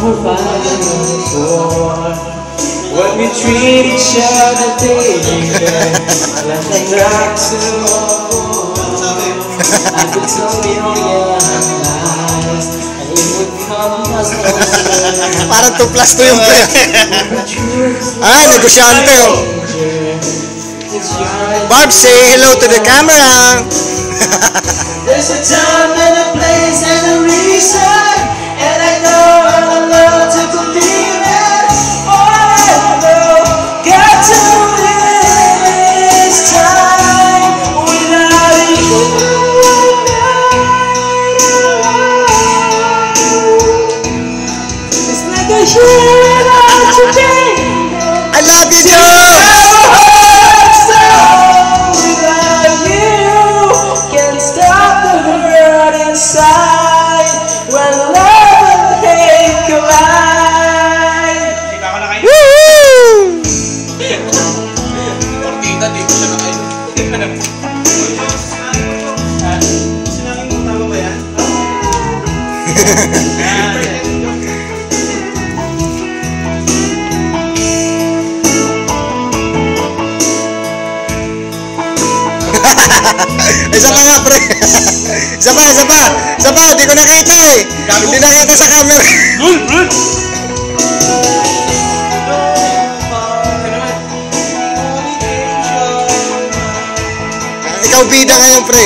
we're fighting for. When we treat each other daily, nothing like to. I could tell you your lies, and it would come as closer. Parang 2 plus 2 yung pre. Ah, negosyante oh. Barb, say hello to the camera. There's a time and a place and a reason, and I know I'm allowed to believe it. All I know, got to live this time without you. It's like a year without you, baby. I love you, Joe. Inside when love and hate collide. Woo! Portita, dito siya na kayo. Sinangin mo, tama ba yan? Isa pa nga, pre. Isa pa. Hindi ko nakita eh. Hindi nakita sa camera. Ikaw bida ngayon, pre.